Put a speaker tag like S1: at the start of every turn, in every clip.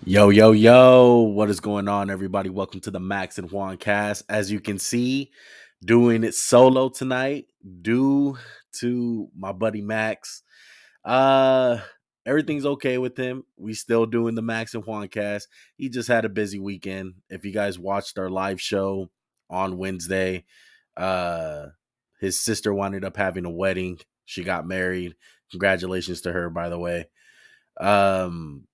S1: Yo, yo, yo, what is going on, everybody? Welcome to the Max&JuanCast. As you can see, doing it solo tonight due to my buddy Max. Uh Everything's okay with him. We still doing the Max&JuanCast. He just had a busy weekend. If you guys watched our live show on Wednesday, uh his sister wound up having a wedding. She got married. Congratulations to her, by the way. Um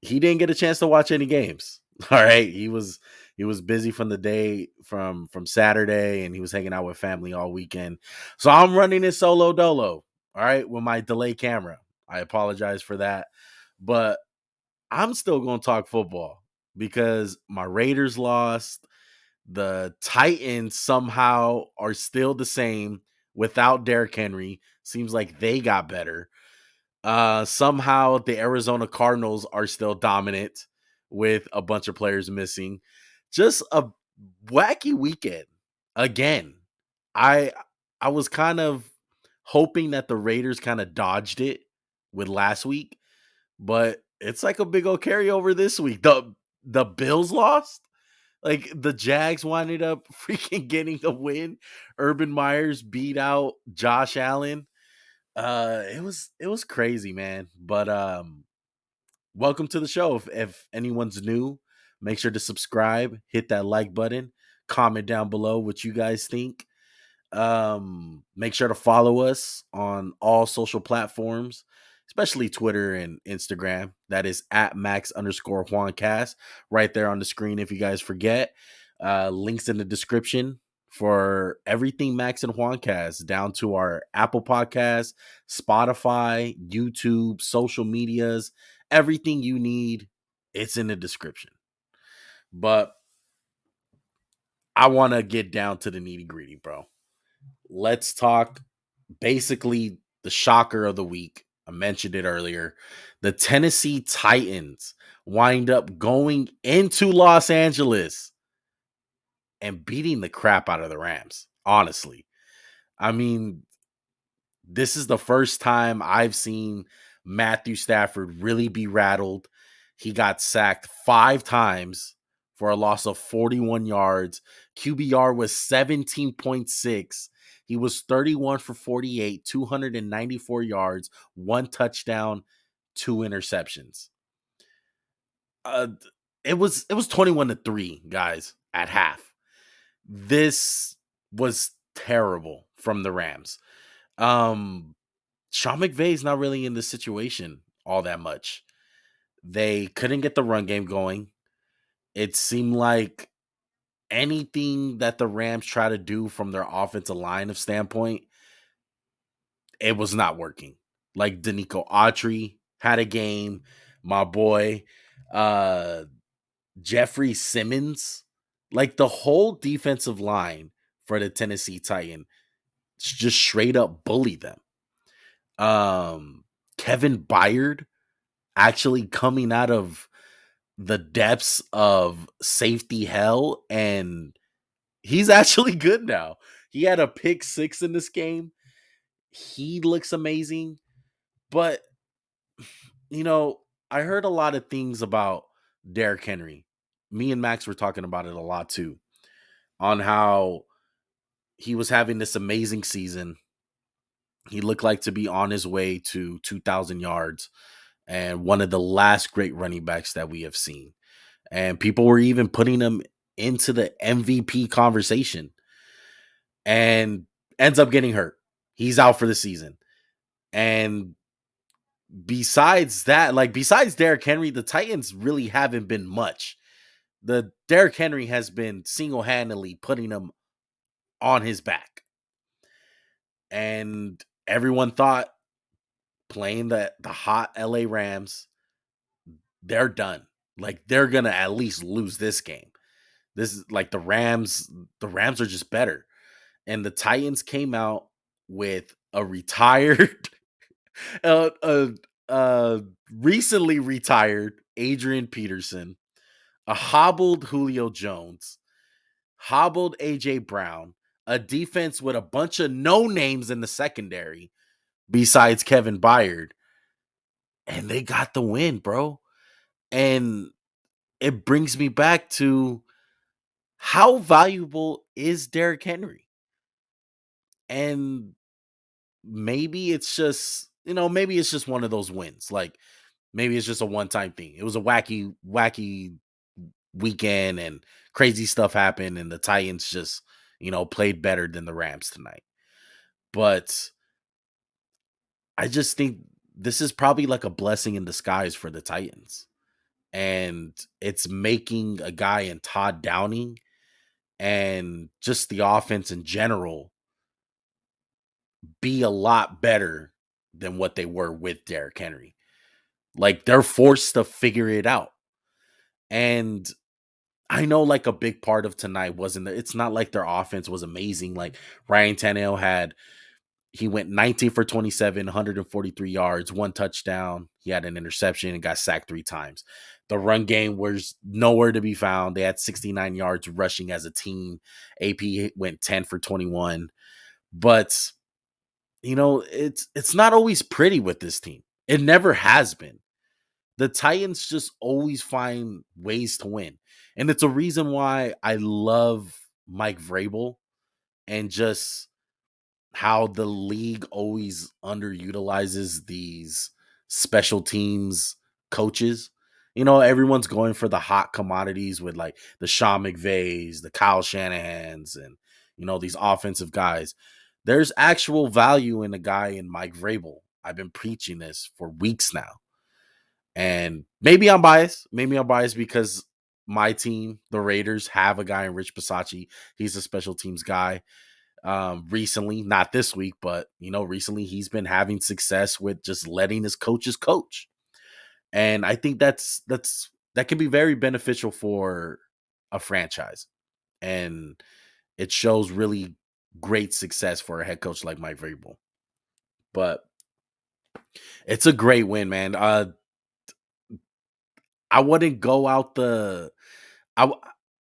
S1: he didn't get a chance to watch any games. All right, he was busy from the day from Saturday, and he was hanging out with family all weekend. So I'm running it solo dolo. All right, with my delay camera. I apologize for that, but I'm still going to talk football because my Raiders lost. The Titans somehow are still the same without Derrick Henry. Seems like they got better. Somehow the Arizona Cardinals are still dominant with a bunch of players missing. Just a wacky weekend again. I I was kind of hoping that the Raiders kind of dodged it with last week, but it's like a big old carryover this week. The Bills lost. Like the Jags winded up freaking getting the win. Urban Myers beat out Josh Allen. It was crazy, man. But welcome to the show. If anyone's new, make sure to subscribe, hit that like button, comment down below what you guys think. Make sure to follow us on all social platforms, especially Twitter and Instagram. That is at Max_JuanCast right there on the screen. If you guys forget, links in the description for everything Max&JuanCast, down to our Apple Podcast, Spotify, YouTube, social medias, everything you need. It's in the description. But I want to get down to the nitty gritty, bro. Let's talk basically the shocker of the week. I mentioned it earlier. The Tennessee Titans wind up going into Los Angeles and beating the crap out of the Rams. Honestly, I mean, this is the first time I've seen Matthew Stafford really be rattled. He got sacked 5 times for a loss of 41 yards. QBR was 17.6. He was 31 for 48, 294 yards, 1 touchdown, 2 interceptions. Uh, it was 21-3, guys, at half. This was terrible from the Rams. Um, Sean McVay's not really in this situation all that much. They couldn't get the run game going. It seemed like anything that the Rams try to do from their offensive line of standpoint, it was not working. Like Danico Autry had a game, my boy, uh, Jeffrey Simmons, like the whole defensive line for the Tennessee Titans just straight up bullied them. Kevin Byard actually coming out of the depths of safety hell, and he's actually good now. He had a pick six in this game. He looks amazing, but you know, I heard a lot of things about Derrick Henry. Me and Max were talking about it a lot too, on how he was having this amazing season. He looked like to be on his way to 2,000 yards and one of the last great running backs that we have seen. And people were even putting him into the MVP conversation, and ends up getting hurt. He's out for the season. And besides that, like besides Derrick Henry, the Titans really haven't been much. The Derrick Henry has been single-handedly putting him on his back. And everyone thought playing the hot LA Rams, they're done. Like they're gonna at least lose this game. This is like the Rams are just better. And the Titans came out with a retired uh, uh recently retired Adrian Peterson, a hobbled Julio Jones, hobbled AJ Brown, a defense with a bunch of no names in the secondary besides Kevin Byard, and they got the win, bro. And it brings me back to how valuable is Derrick Henry? And maybe it's just, maybe it's just one of those wins. Like maybe it's just a one-time thing. It was a wacky weekend and crazy stuff happened and the Titans just, played better than the Rams tonight. But I just think this is probably like a blessing in disguise for the Titans. And it's making a guy in Todd Downing and just the offense in general be a lot better than what they were with Derrick Henry. Like they're forced to figure it out. And I know like a big part of tonight wasn't it's not like their offense was amazing. Like Ryan Tannehill he went 19 for 27, 143 yards, one touchdown. He had an interception and got sacked 3 times. The run game was nowhere to be found. They had 69 yards rushing as a team. AP went 10 for 21. But, it's not always pretty with this team. It never has been. The Titans just always find ways to win. And it's a reason why I love Mike Vrabel and just how the league always underutilizes these special teams coaches. Everyone's going for the hot commodities with like the Sean McVays, the Kyle Shanahans, and these offensive guys. There's actual value in a guy in Mike Vrabel. I've been preaching this for weeks now. And maybe I'm biased. Maybe I'm biased because my team, the Raiders, have a guy in Rich Bisaccia. He's a special teams guy. Recently, not this week, but recently he's been having success with just letting his coaches coach. And I think that can be very beneficial for a franchise. And it shows really great success for a head coach like Mike Vrabel. But it's a great win, man. I wouldn't go out I w-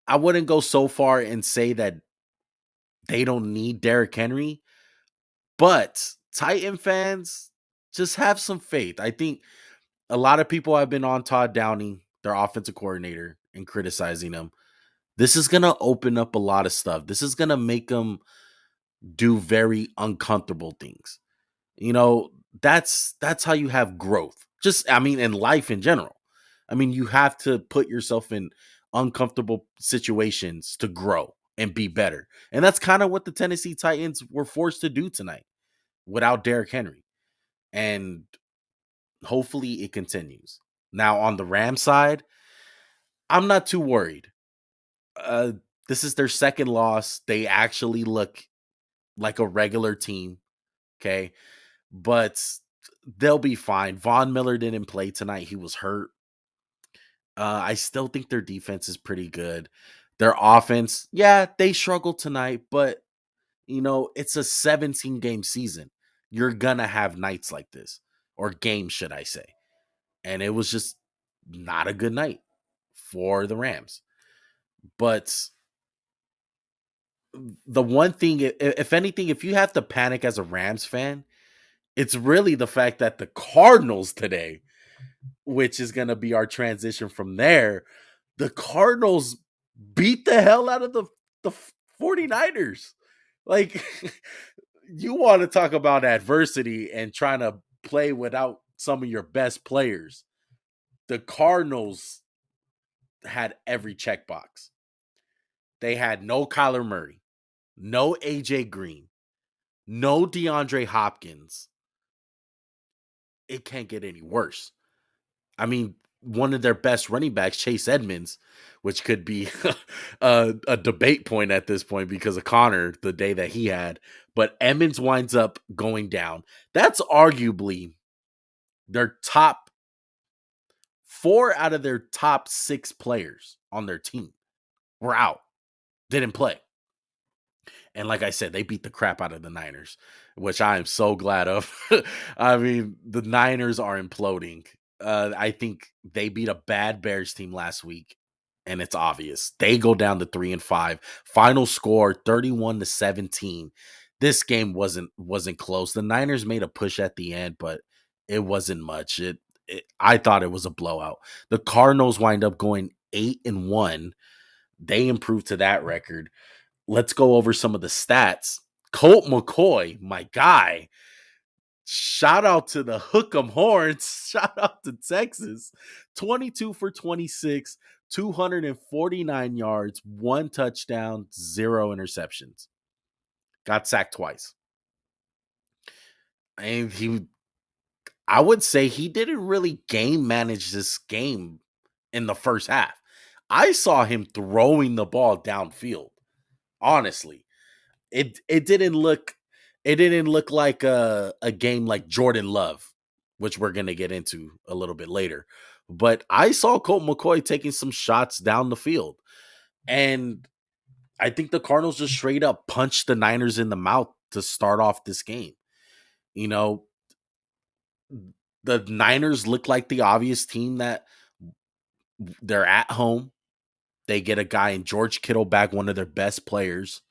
S1: I wouldn't go so far and say that they don't need Derrick Henry, but Titan fans just have some faith. I think a lot of people have been on Todd Downing, their offensive coordinator, and criticizing him. This is going to open up a lot of stuff. This is going to make them do very uncomfortable things. That's how you have growth. Just in life in general. You have to put yourself in uncomfortable situations to grow and be better. And that's kind of what the Tennessee Titans were forced to do tonight without Derrick Henry. And hopefully it continues. Now on the Rams side, I'm not too worried. Uh this is their second loss. They actually look like a regular team, okay? But they'll be fine. Von Miller didn't play tonight. He was hurt. I still think their defense is pretty good. Their offense, yeah, they struggled tonight, but it's a 17 game season. You're gonna have nights like this, or games, should I say. And it was just not a good night for the Rams. But the one thing, if anything, if you have to panic as a Rams fan, it's really the fact that the Cardinals today, which is going to be our transition from there, the Cardinals beat the hell out of the 49ers. Like, you want to talk about adversity and trying to play without some of your best players. The Cardinals had every checkbox. They had no Kyler Murray, no AJ Green, no DeAndre Hopkins. It can't get any worse. One of their best running backs, Chase Edmonds, which could be a debate point at this point because of Connor, the day that he had. But Edmonds winds up going down. That's arguably Their top 4 out of their top 6 players on their team were out, didn't play. And like I said, they beat the crap out of the Niners, which I am so glad of. I mean, the Niners are imploding. I think they beat a bad Bears team last week, and it's obvious. They go down to 3-5. Final score 31-17. This game wasn't close. The Niners made a push at the end, but it wasn't much. I thought it was a blowout. The Cardinals wind up going 8-1. They improved to that record. Let's go over some of the stats. Colt McCoy, my guy. Shout out to the Hook'em Horns. Shout out to Texas. 22 for 26, 249 yards, 1 touchdown, 0 interceptions. Got sacked twice. And I would say he didn't really game manage this game in the first half. I saw him throwing the ball downfield, honestly. It didn't look like a game like Jordan Love, which we're gonna get into a little bit later. But I saw Colt McCoy taking some shots down the field. And I think the Cardinals just straight up punched the Niners in the mouth to start off this game. You know, the Niners look like the obvious team that they're at home. They get a guy in George Kittle back, one of their best players.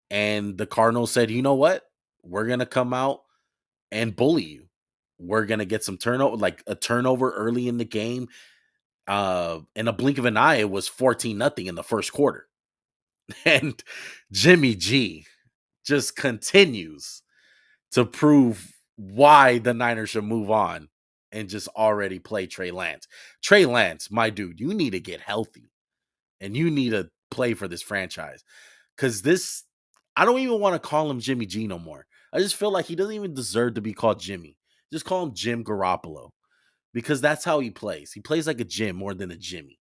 S1: And the Cardinals said, you know what? We're going to come out and bully you. We're going to get some turnover, like a turnover early in the game. In a blink of an eye, it was 14-0 in the first quarter. And Jimmy G just continues to prove why the Niners should move on and just already play Trey Lance. Trey Lance, my dude, you need to get healthy and you need to play for this franchise. Because I don't even want to call him Jimmy G no more. I just feel like he doesn't even deserve to be called Jimmy. Just call him Jim Garoppolo because that's how he plays. He plays like a Jim more than a Jimmy.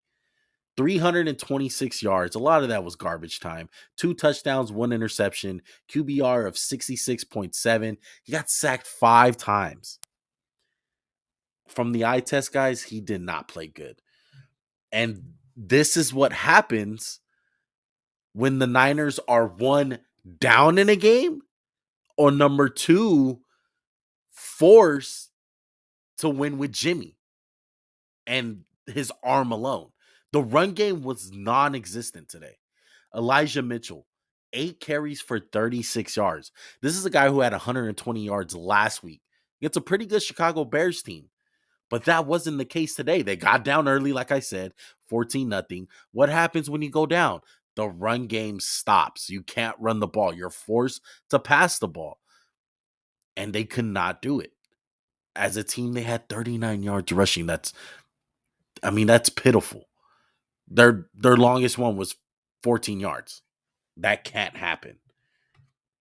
S1: 326 yards. A lot of that was garbage time. 2 touchdowns, 1 interception. QBR of 66.7. He got sacked 5 times. From the eye test, guys, he did not play good. And this is what happens when the Niners are 1 down in a game, or number 2, forced to win with Jimmy and his arm alone. The run game was non-existent today. Elijah Mitchell, 8 carries for 36 yards. This is a guy who had 120 yards last week. It's a pretty good Chicago Bears team. But that wasn't the case today. They got down early, like I said, 14-0. What happens when you go down? The run game stops. You can't run the ball. You're forced to pass the ball. And they could not do it. As a team, they had 39 yards rushing. That's pitiful. Their longest one was 14 yards. That can't happen.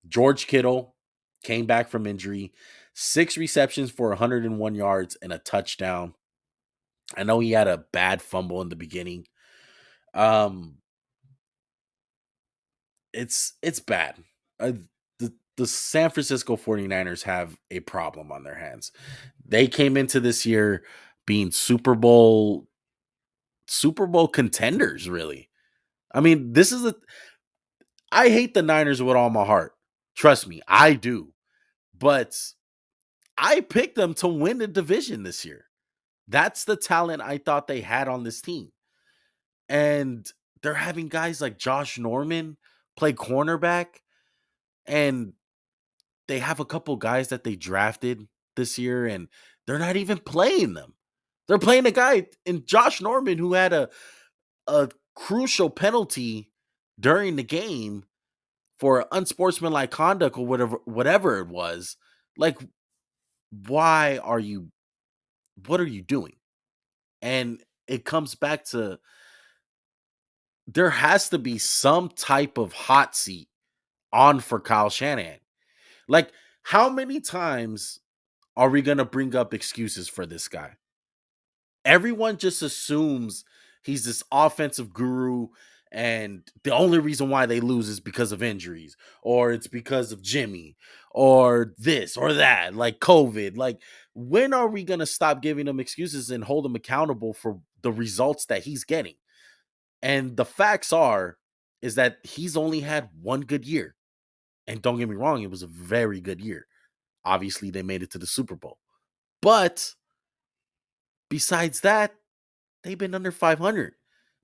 S1: George Kittle came back from injury, 6 receptions for 101 yards and a touchdown. I know he had a bad fumble in the beginning. It's bad. The San Francisco 49ers have a problem on their hands. They came into this year being Super Bowl contenders, really. I mean, I hate the Niners with all my heart. Trust me, I do. But I picked them to win the division this year. That's the talent I thought they had on this team. And they're having guys like Josh Norman play cornerback. And they have a couple guys that they drafted this year, and they're not even playing them. They're playing a guy in Josh Norman who had a crucial penalty during the game for unsportsmanlike conduct or whatever it was. Like, what are you doing? And it comes back to there has to be some type of hot seat on for Kyle Shanahan. Like, how many times are we going to bring up excuses for this guy? Everyone just assumes he's this offensive guru and the only reason why they lose is because of injuries, or it's because of Jimmy, or this or that, like COVID. Like, When are we going to stop giving him excuses and hold him accountable for the results that he's getting? And the facts is that he's only had one good year. And don't get me wrong, it was a very good year. Obviously, they made it to the Super Bowl. But besides that, they've been under 500.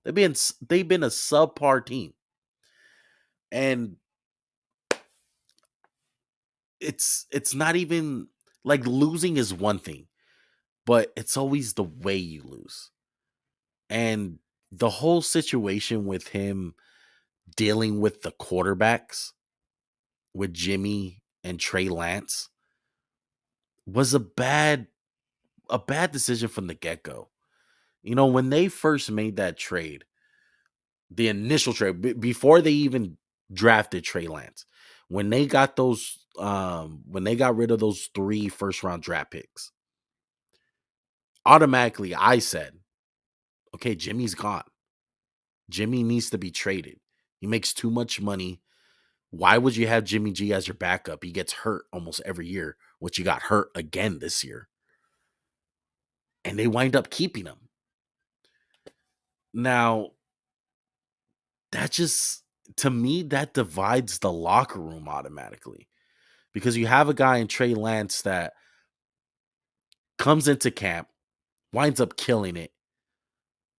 S1: They've been a subpar team. And it's not even like losing is one thing, but it's always the way you lose. And the whole situation with him dealing with the quarterbacks with Jimmy and Trey Lance was a bad decision from the get-go. When they first made that trade, the initial trade before they even drafted Trey Lance, when they got when they got rid of those 3 first round draft picks, automatically I said, okay, Jimmy's gone. Jimmy needs to be traded. He makes too much money. Why would you have Jimmy G as your backup? He gets hurt almost every year, which he got hurt again this year. And they wind up keeping him. Now, that just, to me, that divides the locker room automatically. Because you have a guy in Trey Lance that comes into camp, winds up killing it.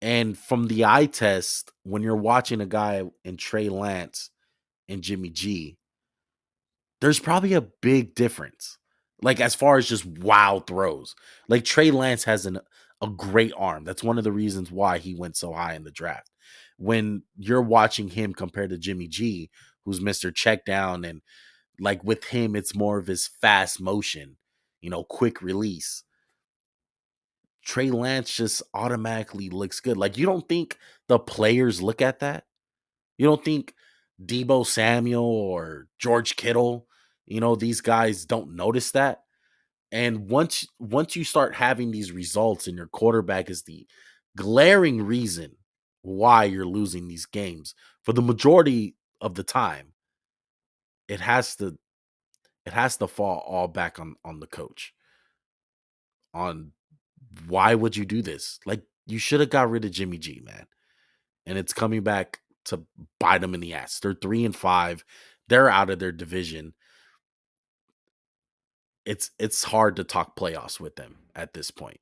S1: And from the eye test, when you're watching a guy in Trey Lance and Jimmy G, there's probably a big difference. Like as far as just wild throws. Like Trey Lance has a great arm. That's one of the reasons why he went so high in the draft. When you're watching him compared to Jimmy G, who's Mr. Check Down, and like with him, it's more of his fast motion, quick release. Trey Lance just automatically looks good. Like you don't think the players look at that? You don't think Debo Samuel or George Kittle, these guys don't notice that? And once you start having these results and your quarterback is the glaring reason why you're losing these games for the majority of the time, it has to fall all back on the coach. On why would you do this? Like you should have got rid of Jimmy G, man. And it's coming back to bite them in the ass. They're 3-5. They're out of their division. It's hard to talk playoffs with them at this point.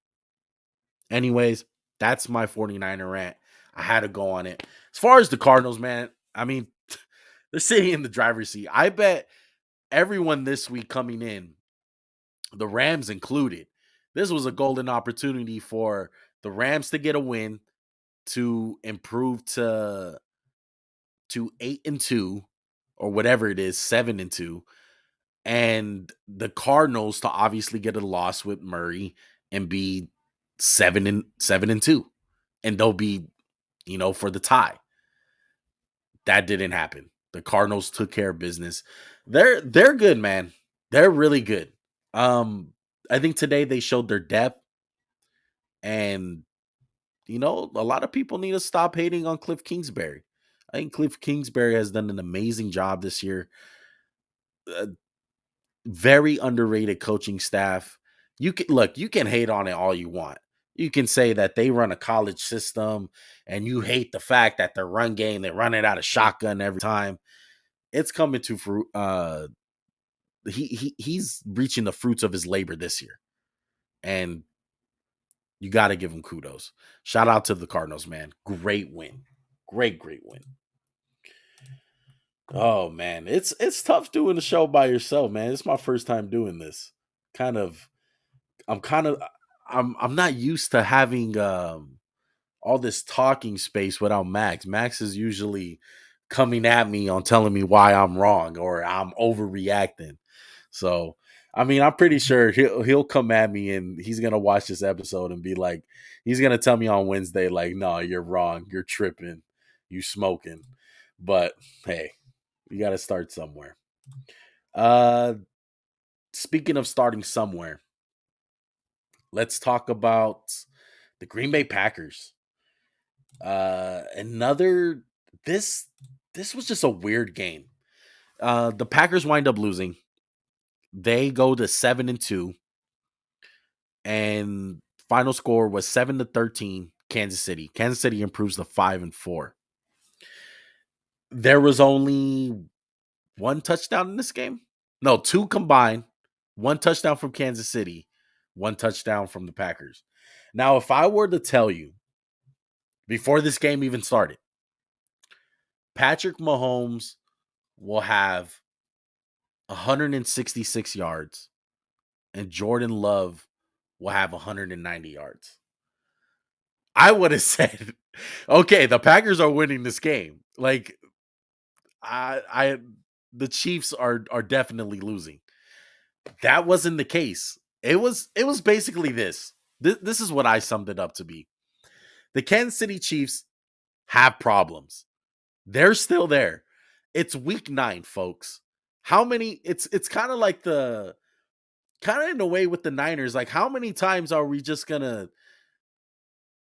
S1: Anyways, that's my 49er rant. I had to go on it. As far as the Cardinals, man, I mean, they're sitting in the driver's seat. I bet everyone this week coming in, the Rams included, this was a golden opportunity for the Rams to get a win, to improve to 8-2 or whatever it is, 7-2, and the Cardinals to obviously get a loss with Murray and be 7-2, and they'll be, for the tie. That didn't happen. The Cardinals took care of business. They're good, man. They're really good. I think today they showed their depth, and a lot of people need to stop hating on Cliff Kingsbury. I think Cliff Kingsbury has done an amazing job this year. Very underrated coaching staff. You can hate on it all you want. You can say that they run a college system and you hate the fact that their run game, they run it out of shotgun every time. It's coming to fruit. He's reaching the fruits of his labor this year. And you got to give him kudos. Shout out to the Cardinals, man. Great win. Great win. Oh man, it's tough doing the show by yourself, man. It's my first time doing this. Kind of I'm kind of I'm not used to having all this talking space without Max. Max is usually coming at me on telling me why I'm wrong or I'm overreacting. So, I mean, I'm pretty sure he'll come at me and he's gonna watch this episode and be like, he's gonna tell me on Wednesday, like, no, you're wrong, you're tripping, you smoking. But hey, you gotta start somewhere. Uh Speaking of starting somewhere, let's talk about the Green Bay Packers. Another this this was just a weird game. The Packers wind up losing. They go to 7-2. and final score was 7-13 Kansas City. Kansas City improves to 5-4. There was only one touchdown in this game. No, two combined. One touchdown from Kansas City, one touchdown from the Packers. Now, if I were to tell you before this game even started, Patrick Mahomes will have 166 yards and Jordan Love will have 190 yards, I would have said, okay, the Packers are winning this game. Like, I the Chiefs are definitely losing. That wasn't the case. It was basically this. This is what I summed it up to be. The Kansas City Chiefs have problems. They're still there. It's week 9, folks. How many it's kind of like the kind of in a way with the Niners, like how many times are we just going to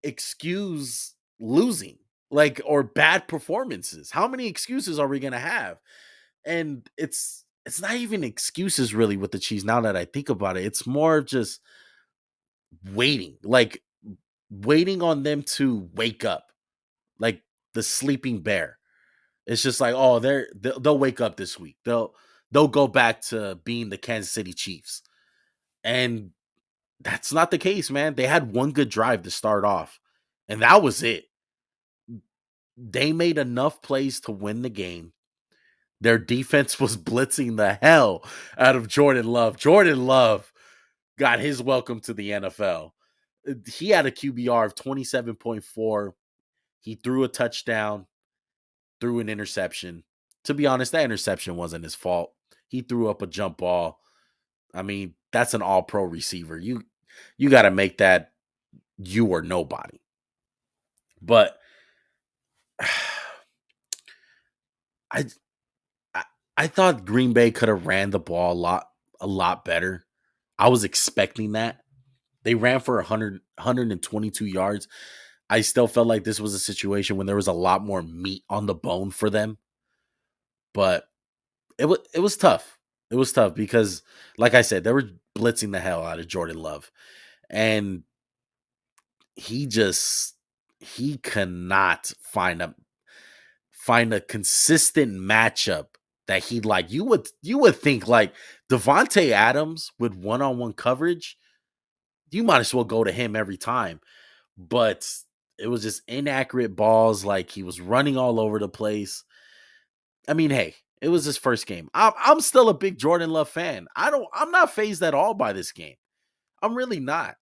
S1: excuse losing? Like or bad performances? How many excuses are we going to have? And it's not even excuses really with the Chiefs now that I think about it. It's more of just waiting. Like waiting on them to wake up. Like the sleeping bear. It's just like, oh, they'll wake up this week. They'll go back to being the Kansas City Chiefs. And that's not the case, man. They had one good drive to start off, and that was it. They made enough plays to win the game. Their defense was blitzing the hell out of Jordan Love. Jordan Love got his welcome to the NFL. He had a QBR of 27.4. He threw a touchdown, threw an interception. To be honest, that interception wasn't his fault. He threw up a jump ball. I mean, that's an all-pro receiver. You got to make that you or nobody. But I, I I thought Green Bay could have ran the ball a lot better. I was expecting that. They ran for 122 yards. I still felt like this was a situation when there was a lot more meat on the bone for them. But it was tough. It was tough because, like I said, they were blitzing the hell out of Jordan Love. And he just he cannot find a consistent matchup that he like. You would think like Devontae Adams with one-on-one coverage, you might as well go to him every time. But it was just inaccurate balls, like he was running all over the place. I mean, hey, it was his first game. I'm still a big Jordan Love fan. I'm not fazed at all by this game. I'm really not.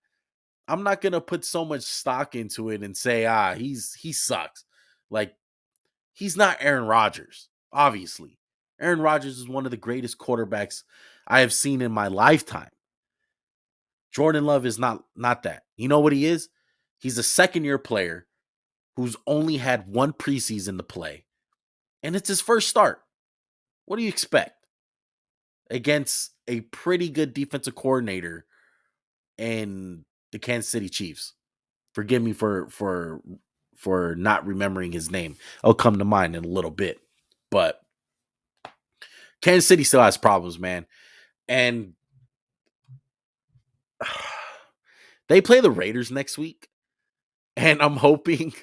S1: I'm not gonna put so much stock into it and say, he sucks. Like, he's not Aaron Rodgers, obviously. Aaron Rodgers is one of the greatest quarterbacks I have seen in my lifetime. Jordan Love is not that. You know what he is? He's a second-year player who's only had one preseason to play, and it's his first start. What do you expect against a pretty good defensive coordinator and the Kansas City Chiefs? Forgive me for not remembering his name. It'll come to mind in a little bit. But Kansas City still has problems, man. And they play the Raiders next week. And I'm hoping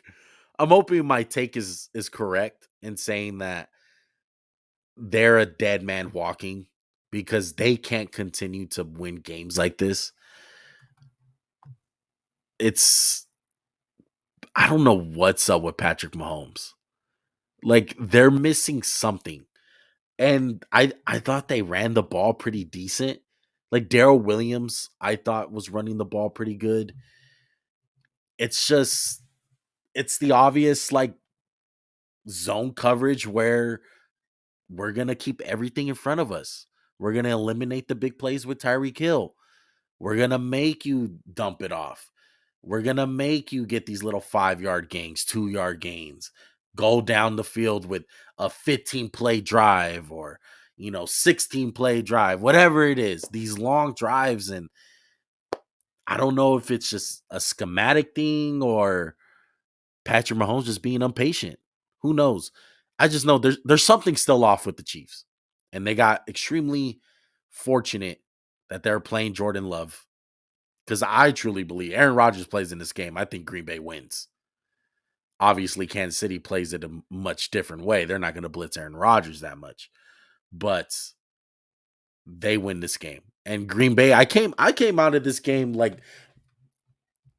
S1: my take is correct in saying that they're a dead man walking because they can't continue to win games like this. It's I don't know what's up with Patrick Mahomes. Like they're missing something. And I thought they ran the ball pretty decent. Like Darrell Williams, I thought was running the ball pretty good. It's just it's the obvious like zone coverage where we're gonna keep everything in front of us. We're gonna eliminate the big plays with Tyreek Hill. We're gonna make you dump it off. We're gonna make you get these little 5-yard gains, 2-yard gains, go down the field with a 15 play drive or 16 play drive, whatever it is, these long drives. And I don't know if it's just a schematic thing or Patrick Mahomes just being impatient. Who knows? I just know there's something still off with the Chiefs. And they got extremely fortunate that they're playing Jordan Love. Because I truly believe Aaron Rodgers plays in this game. I think Green Bay wins. Obviously, Kansas City plays it a much different way. They're not going to blitz Aaron Rodgers that much, but they win this game. And Green Bay, I came out of this game like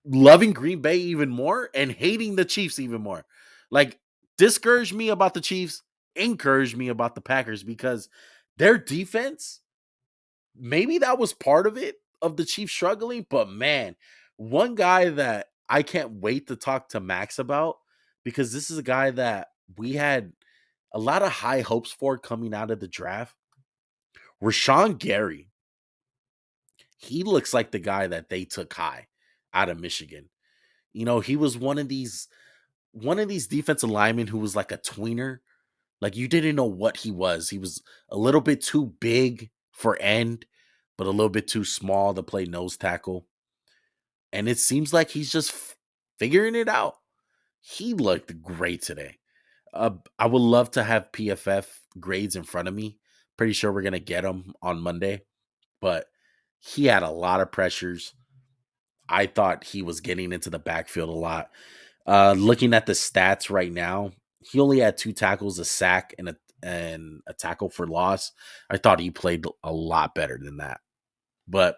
S1: loving Green Bay even more and hating the Chiefs even more. Like, discouraged me about the Chiefs, encouraged me about the Packers because their defense, maybe that was part of it, of the Chiefs struggling. But man, one guy that I can't wait to talk to Max about, because this is a guy that we had a lot of high hopes for coming out of the draft. Rashawn Gary, he looks like the guy that they took high out of Michigan. You know, he was one of these defensive linemen who was like a tweener. Like, you didn't know what he was. He was a little bit too big for end, but a little bit too small to play nose tackle. And it seems like he's just figuring it out. He looked great today. I would love to have PFF grades in front of me. Pretty sure we're gonna get them on Monday, but he had a lot of pressures. I thought he was getting into the backfield a lot. Looking at the stats right now, he only had 2 tackles, a sack, and a tackle for loss. I thought he played a lot better than that. But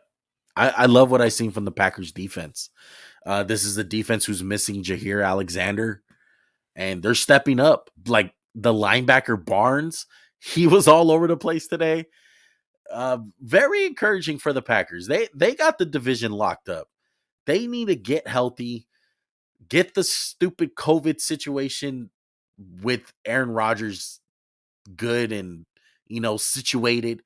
S1: I love what I seen from the Packers defense. This is the defense who's missing Jair Alexander, and they're stepping up. Like the linebacker Barnes, he was all over the place today. Very encouraging for the Packers. They got the division locked up. They need to get healthy, get the stupid COVID situation with Aaron Rodgers good and situated.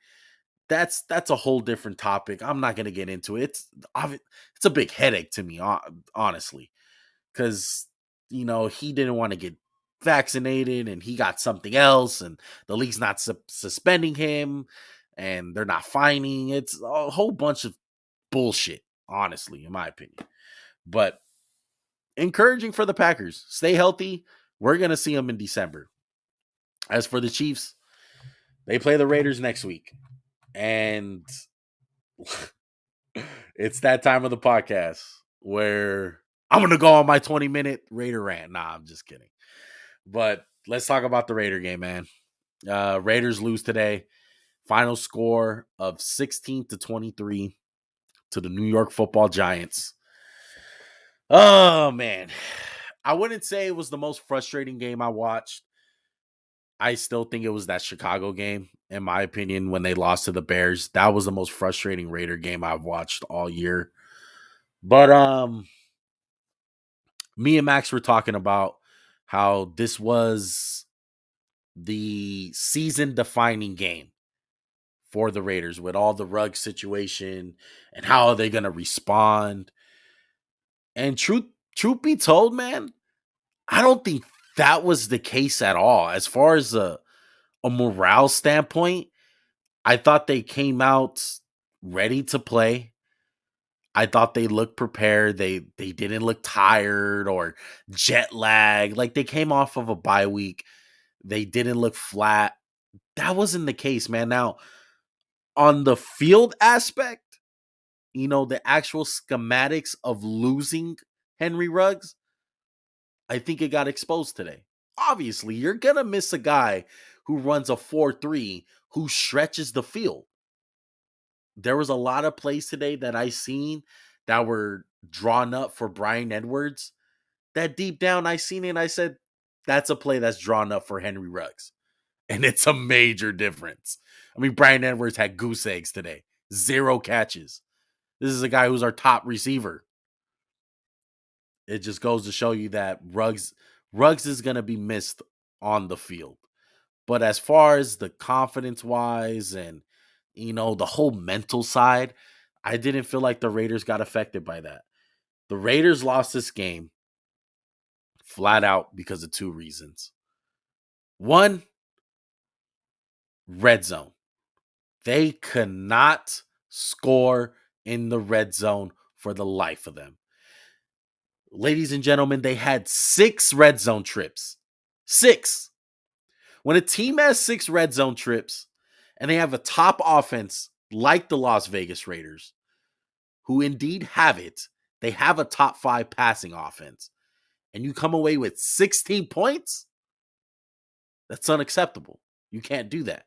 S1: That's a whole different topic. I'm not gonna get into it. It's a big headache to me, honestly, because he didn't want to get vaccinated and he got something else, and the league's not suspending him, and they're not fining. It's a whole bunch of bullshit, honestly, in my opinion. But encouraging for the Packers. Stay healthy. We're gonna see them in December. As for the Chiefs, they play the Raiders next week. And it's that time of the podcast where I'm going to go on my 20-minute Raider rant. Nah, I'm just kidding. But let's talk about the Raider game, man. Raiders lose today. Final score of 16-23 to the New York Football Giants. Oh, man. I wouldn't say it was the most frustrating game I watched. I still think it was that Chicago game, in my opinion, when they lost to the Bears. That was the most frustrating Raider game I've watched all year. But me and Max were talking about how this was the season-defining game for the Raiders with all the rug situation and how are they going to respond. And truth be told, man, I don't think that was the case at all. As far as a morale standpoint, I thought they came out ready to play. I thought they looked prepared. They didn't look tired or jet lag. Like, they came off of a bye week. They didn't look flat. That wasn't the case, man. Now, on the field aspect, the actual schematics of losing Henry Ruggs, I think it got exposed today. Obviously, you're going to miss a guy who runs a 4-3 who stretches the field. There was a lot of plays today that I seen that were drawn up for Bryan Edwards. That deep down I seen it and I said, that's a play that's drawn up for Henry Ruggs. And it's a major difference. I mean, Bryan Edwards had goose eggs today. 0 catches. This is a guy who's our top receiver. It just goes to show you that Ruggs is going to be missed on the field. But as far as the confidence wise and, the whole mental side, I didn't feel like the Raiders got affected by that. The Raiders lost this game flat out because of 2 reasons. One, red zone. They could not score in the red zone for the life of them. Ladies and gentlemen, they had 6 red zone trips. 6. When a team has 6 red zone trips and they have a top offense like the Las Vegas Raiders, who indeed have it. They have a top 5 passing offense. And you come away with 16 points? That's unacceptable. You can't do that.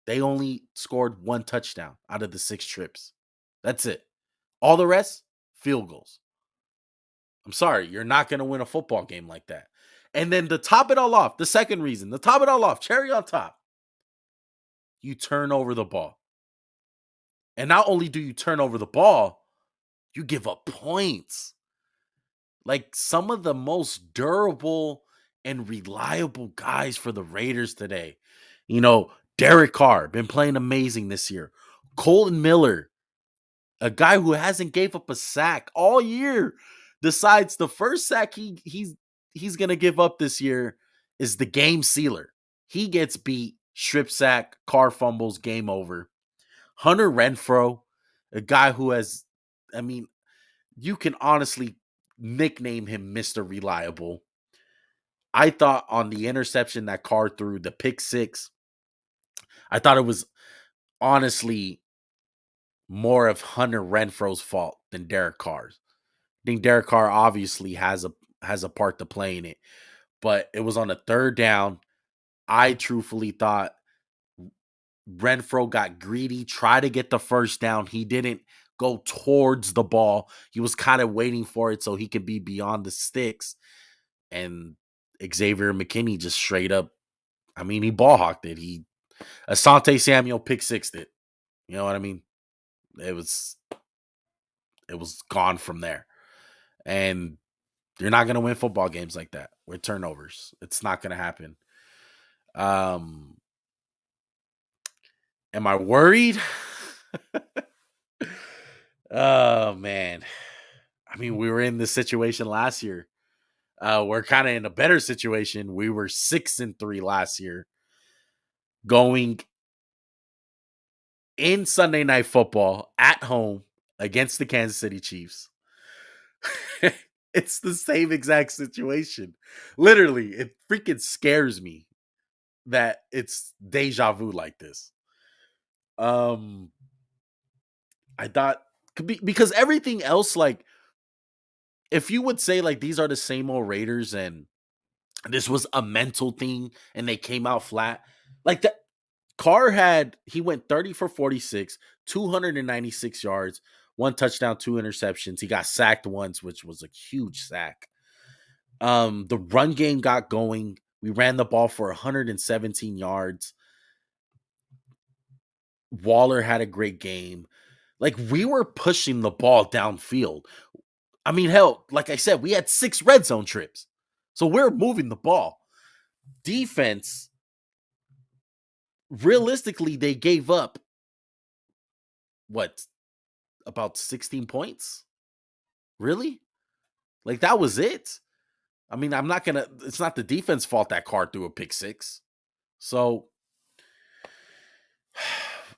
S1: They only scored 1 touchdown out of the 6 trips. That's it. All the rest, field goals. I'm sorry, you're not going to win a football game like that. And then to top it all off, the second reason, to top it all off, cherry on top, you turn over the ball. And not only do you turn over the ball, you give up points. Like some of the most durable and reliable guys for the Raiders today. Derrick Carr, been playing amazing this year. Colton Miller, a guy who hasn't gave up a sack all year. Decides the first sack he's gonna give up this year is the game sealer. He gets beat, strip sack, Carr fumbles, game over. Hunter Renfrow, a guy who has, I mean, you can honestly nickname him Mr. Reliable. I thought on the interception that Carr threw, the pick six, I thought it was honestly more of Hunter Renfro's fault than Derek Carr's. I think Derek Carr obviously has a part to play in it, but it was on a third down. I truthfully thought Renfro got greedy, tried to get the first down. He didn't go towards the ball. He was kind of waiting for it so he could be beyond the sticks. And Xavier McKinney just straight up, he ball hawked it. He Asante Samuel pick sixed it. You know what I mean? It was gone from there. And you're not gonna win football games like that with turnovers. It's not gonna happen. Am I worried? Oh man. We were in this situation last year. We're kind of in a better situation. We were 6-3 last year. Going in Sunday Night Football at home against the Kansas City Chiefs. It's the same exact situation. Literally, it freaking scares me that it's deja vu like this. I thought because everything else, like, if you would say like these are the same old Raiders and this was a mental thing and they came out flat, like that. Carr he went 30 for 46, 296 yards, 1 touchdown, 2 interceptions. He got sacked once, which was a huge sack. The run game got going. We ran the ball for 117 yards. Waller had a great game. Like, we were pushing the ball downfield. Hell, like I said, we had 6 red zone trips. So we're moving the ball. Defense, realistically, they gave up about 16 points? Really? Like, that was it? it's not the defense fault that Carr threw a pick six. So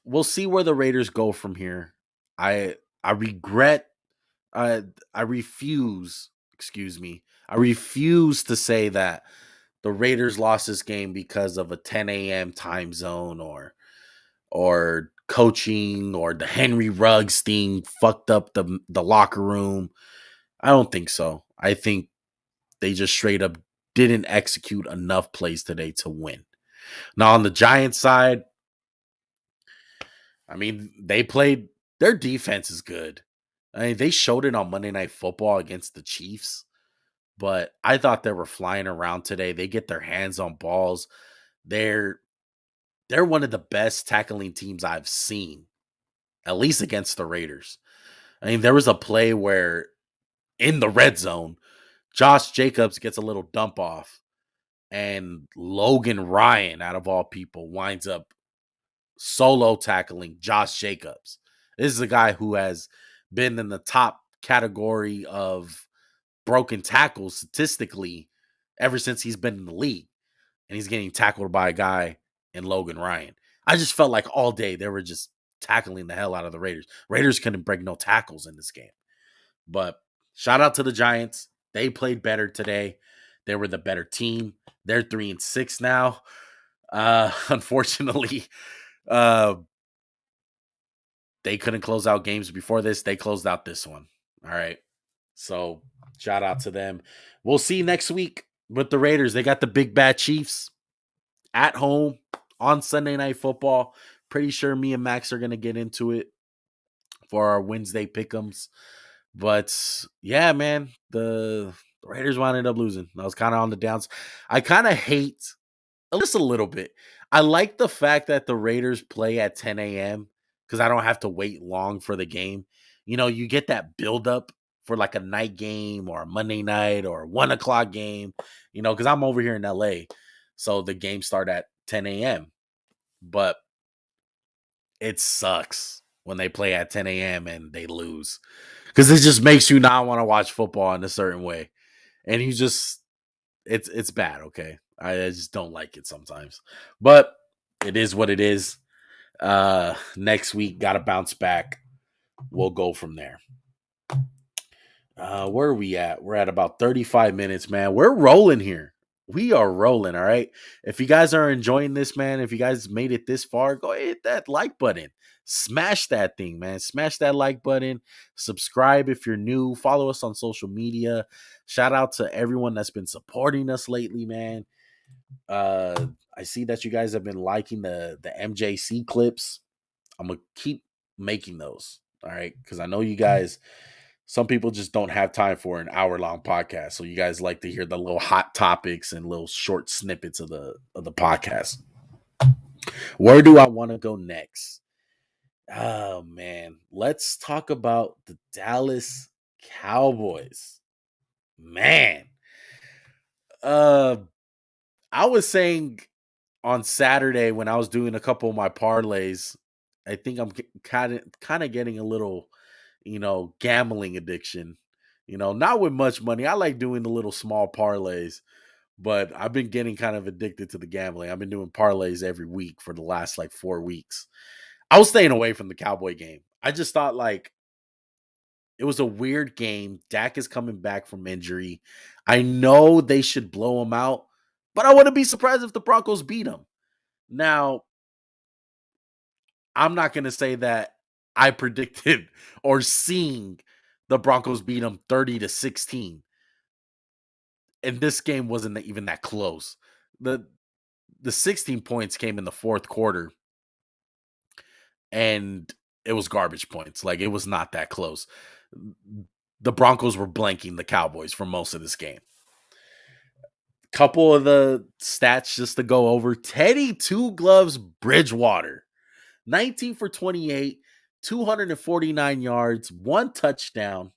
S1: we'll see where the Raiders go from here. I regret, I refuse, excuse me, I refuse to say that the Raiders lost this game because of a 10 a.m. time zone or coaching or the Henry Ruggs thing fucked up the locker room. I don't think so. I think they just straight up didn't execute enough plays today to win. Now, on the Giants side, their defense is good. They showed it on Monday Night Football against the Chiefs, but I thought they were flying around today. They get their hands on balls. They're one of the best tackling teams I've seen, at least against the Raiders. There was a play where in the red zone, Josh Jacobs gets a little dump off, and Logan Ryan, out of all people, winds up solo tackling Josh Jacobs. This is a guy who has been in the top category of broken tackles statistically ever since he's been in the league. And he's getting tackled by a guy in Logan Ryan. I just felt like all day they were just tackling the hell out of the Raiders. Raiders couldn't break no tackles in this game. But shout out to the Giants. They played better today. They were the better team. They're 3-6 now. Unfortunately, They couldn't close out games before this. They closed out this one. All right. So shout out to them. We'll see next week with the Raiders. They got the big bad Chiefs at home on Sunday Night Football. Pretty sure me and Max are going to get into it for our Wednesday pick'ems. But yeah, man, the Raiders wound up losing. I was kind of on the downs. I kind of hate just a little bit. I like the fact that the Raiders play at 10 a.m. because I don't have to wait long for the game. You know, you get that buildup for like a night game or a Monday night or a 1 o'clock game, you know, because I'm over here in LA. So the games start at 10 a.m. But it sucks when they play at 10 a.m. and they lose because it just makes you not want to watch football in a certain way. And you just, it's bad, okay? I just don't like it sometimes. But it is what it is. Next week, gotta bounce back. We'll go from there. Where are we at? We're at about 35 minutes, man. We're rolling here. We are rolling, all right? If you guys are enjoying this, man, if you guys made it this far, go hit that like button. Smash that thing, man. Smash that like button. Subscribe if you're new. Follow us on social media. Shout out to everyone that's been supporting us lately, man. I see that you guys have been liking the MJC clips. I'm gonna keep making those. All right, because I know you guys. Some people just don't have time for an hour-long podcast, so you guys like to hear the little hot topics and little short snippets of the podcast. Where do I want to go next? Oh man, let's talk about the Dallas Cowboys. Man, uh, I was saying on Saturday when I was doing a couple of my parlays, I think I'm kind of getting a little, gambling addiction. Not with much money. I like doing the little small parlays, but I've been getting kind of addicted to the gambling. I've been doing parlays every week for the last like 4 weeks. I was staying away from the Cowboy game. I just thought like it was a weird game. Dak is coming back from injury. I know they should blow him out, but I wouldn't be surprised if the Broncos beat him. Now, I'm not going to say that I predicted or seeing the Broncos beat them 30-16. And this game wasn't even that close. The 16 points came in the fourth quarter and it was garbage points. Like it was not that close. The Broncos were blanking the Cowboys for most of this game. Couple of the stats just to go over. Teddy Two Gloves Bridgewater, 19 for 28, 249 yards, 1 touchdown.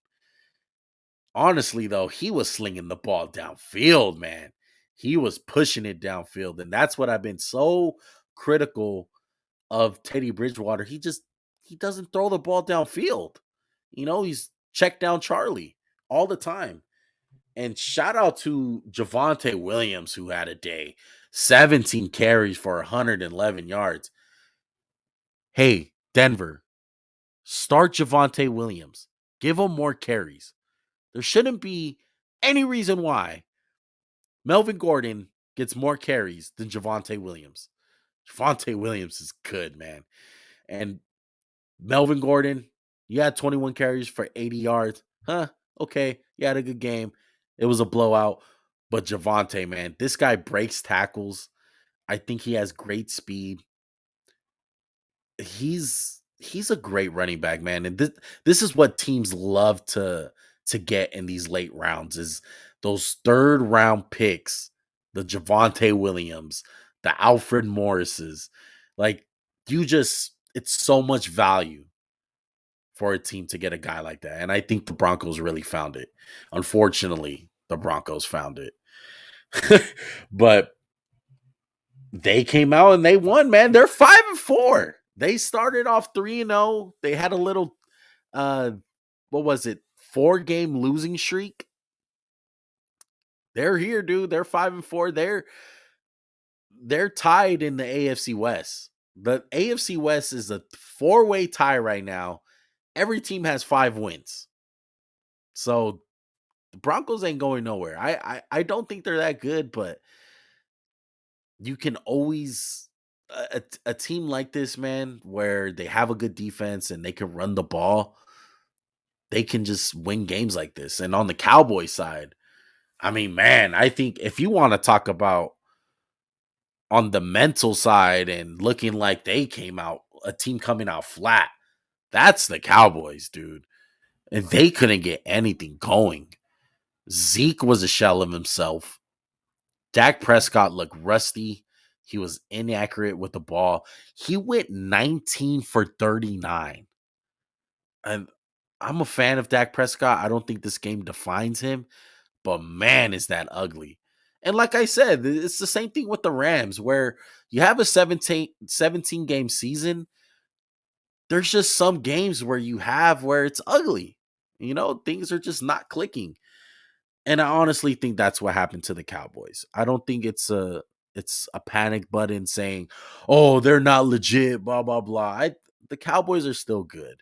S1: Honestly, though, he was slinging the ball downfield, man. He was pushing it downfield. And that's what I've been so critical of Teddy Bridgewater. He doesn't throw the ball downfield. He's check down Charlie all the time. And shout out to Javonte Williams, who had a day. 17 carries for 111 yards. Hey, Denver, start Javonte Williams. Give him more carries. There shouldn't be any reason why Melvin Gordon gets more carries than Javonte Williams. Javonte Williams is good, man. And Melvin Gordon, you had 21 carries for 80 yards. Huh? Okay. You had a good game. It was a blowout. But Javonte, man, this guy breaks tackles. I think he has great speed. He's a great running back, man. And this is what teams love to get in these late rounds is those third round picks, the Javonte Williams, the Alfred Morrises. Like it's so much value for a team to get a guy like that. And I think the Broncos really found it. Unfortunately, the Broncos found it. But they came out and they won, man. They're 5-4. They started off 3-0. They had a little what was it? 4-game losing streak. They're here, dude. They're 5-4. They're tied in the AFC West. The AFC West is a 4-way tie right now. Every team has 5 wins. So the Broncos ain't going nowhere. I don't think they're that good, but you can always a team like this, man, where they have a good defense and they can run the ball, they can just win games like this. And on the Cowboys side, I mean, man, I think if you want to talk about on the mental side and looking like they came out, a team coming out flat, that's the Cowboys, dude. And they couldn't get anything going. Zeke was a shell of himself. Dak Prescott looked rusty. He was inaccurate with the ball. He went 19 for 39. And I'm a fan of Dak Prescott. I don't think this game defines him, but man, is that ugly. And like I said, it's the same thing with the Rams, where you have a 17 game season. There's just some games where you have where it's ugly. Things are just not clicking. And I honestly think that's what happened to the Cowboys. I don't think it's a panic button saying, "Oh, they're not legit." Blah blah blah. The Cowboys are still good.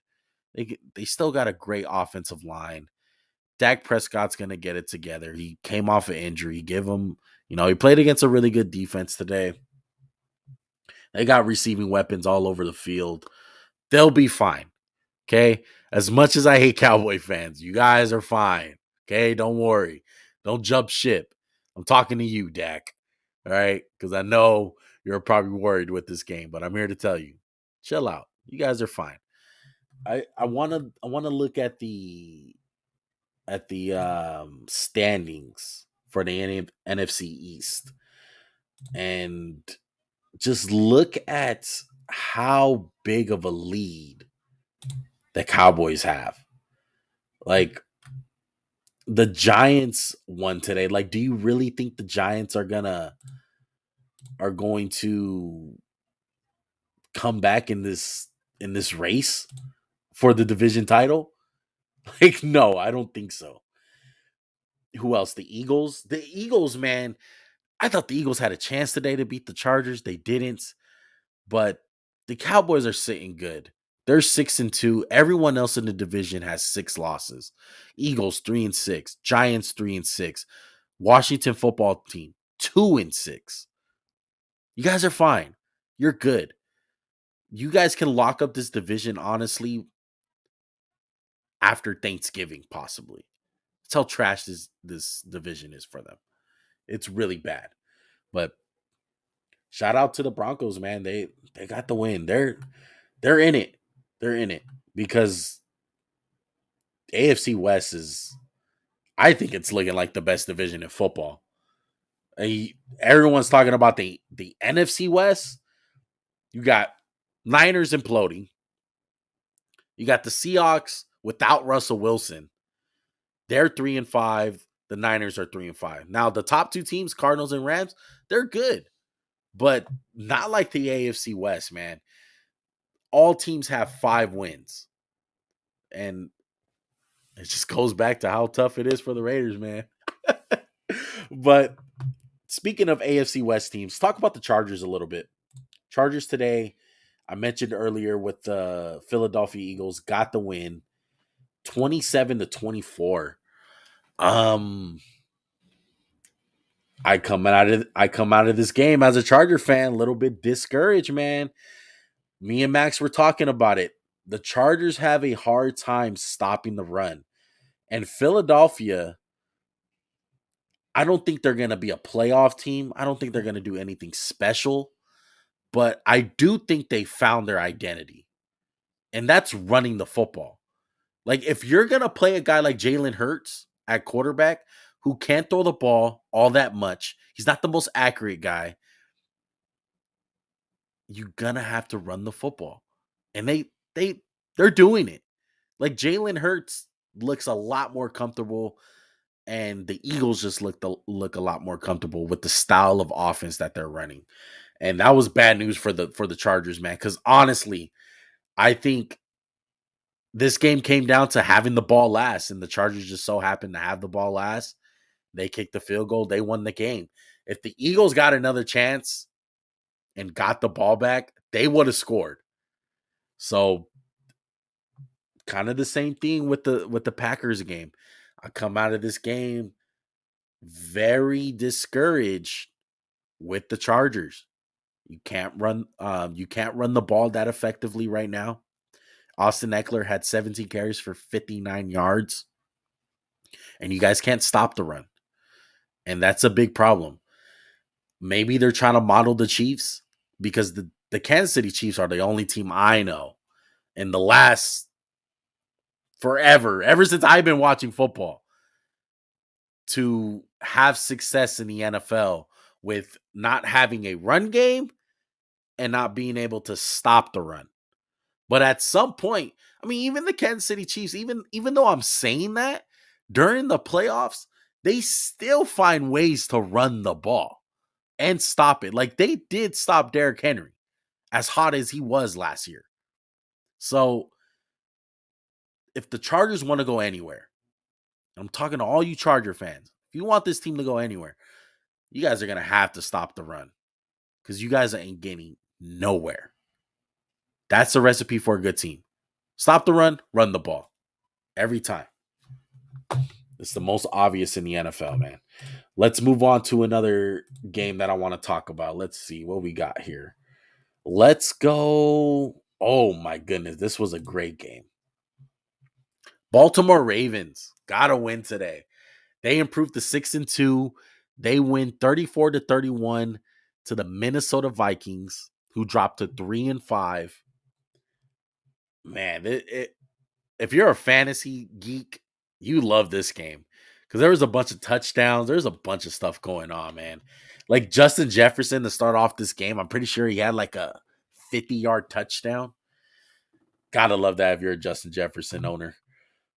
S1: They still got a great offensive line. Dak Prescott's gonna get it together. He came off an injury. Give him, he played against a really good defense today. They got receiving weapons all over the field. They'll be fine. Okay. As much as I hate Cowboy fans, you guys are fine. Okay. Don't worry. Don't jump ship. I'm talking to you, Dak. All right. Because I know you're probably worried with this game, but I'm here to tell you, chill out. You guys are fine. I wanna look at the standings for the NFC East and just look at how big of a lead the Cowboys have. Like, the Giants won today. Like, do you really think the Giants are going to come back in this race for the division title? Like, no, I don't think so. Who else? The Eagles. The Eagles, man. I thought the Eagles had a chance today to beat the Chargers. They didn't. But the Cowboys are sitting good. They're 6-2. Everyone else in the division has 6 losses. Eagles 3-6. Giants 3-6. Washington football team 2-6. You guys are fine. You're good. You guys can lock up this division honestly after Thanksgiving, possibly. That's how trash this division is for them. It's really bad. But shout out to the Broncos, man. They got the win. They're in it. They're in it because AFC West is, I think it's looking like the best division in football. Everyone's talking about the NFC West. You got Niners imploding. You got the Seahawks without Russell Wilson. They're 3-5. The Niners are 3-5. Now the top two teams, Cardinals and Rams, they're good, but not like the AFC West, man. All teams have 5 wins, and it just goes back to how tough it is for the Raiders, man. But speaking of AFC West teams, talk about the Chargers a little bit. Chargers today, I mentioned earlier with the Philadelphia Eagles, got the win 27-24. Um, I come out of this game as a Charger fan, a little bit discouraged, man. Me and Max were talking about it. The Chargers have a hard time stopping the run. And Philadelphia, I don't think they're going to be a playoff team. I don't think they're going to do anything special, but I do think they found their identity. And that's running the football. Like, if you're going to play a guy like Jalen Hurts at quarterback who can't throw the ball all that much, he's not the most accurate guy, you're going to have to run the football. And they're doing it. Like, Jalen Hurts looks a lot more comfortable, and the Eagles just look a lot more comfortable with the style of offense that they're running. And that was bad news for the Chargers, man, cuz honestly, I think this game came down to having the ball last, and the Chargers just so happened to have the ball last. They kicked the field goal, they won the game. If the Eagles got another chance and got the ball back, they would have scored. So, kind of the same thing with the Packers game. I come out of this game very discouraged with the Chargers. You can't run the ball that effectively right now. Austin Eckler had 17 carries for 59 yards, and you guys can't stop the run. And that's a big problem. Maybe they're trying to model the Chiefs because the Kansas City Chiefs are the only team I know in the last forever, ever since I've been watching football, to have success in the NFL with not having a run game and not being able to stop the run. But at some point, I mean, even the Kansas City Chiefs, even though I'm saying that, during the playoffs, they still find ways to run the ball and stop it. Like they did stop Derrick Henry, as hot as he was last year. So if the Chargers want to go anywhere, I'm talking to all you Charger fans. If you want this team to go anywhere, you guys are going to have to stop the run because you guys ain't getting nowhere. That's the recipe for a good team. Stop the run the ball. Every time. It's the most obvious in the NFL, man. Let's move on to another game that I want to talk about. Let's see what we got here. Let's go. Oh my goodness, this was a great game. Baltimore Ravens got a win today. They improved to 6-2. They win 34-31 to the Minnesota Vikings, who dropped to 3-5. Man, if you're a fantasy geek, you love this game because there was a bunch of touchdowns. There's a bunch of stuff going on, man. Like Justin Jefferson to start off this game, I'm pretty sure he had like a 50-yard touchdown. Gotta love that if you're a Justin Jefferson owner.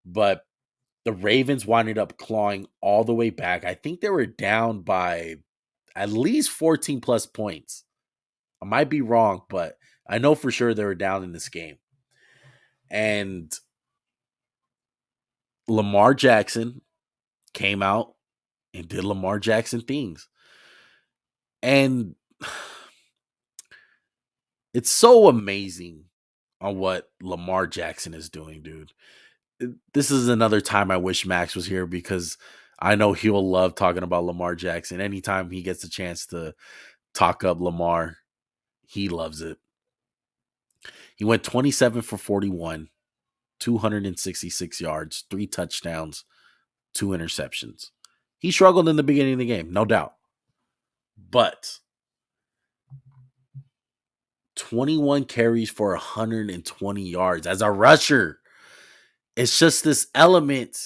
S1: But the Ravens winded up clawing all the way back. I think they were down by at least 14 plus points. I might be wrong, but I know for sure they were down in this game. And Lamar Jackson came out and did Lamar Jackson things. And it's so amazing on what Lamar Jackson is doing, dude. This is another time I wish Max was here because I know he'll love talking about Lamar Jackson. Anytime he gets a chance to talk up Lamar, he loves it. He went 27 for 41, 266 yards, 3 touchdowns, 2 interceptions. He struggled in the beginning of the game, no doubt. But 21 carries for 120 yards as a rusher. It's just this element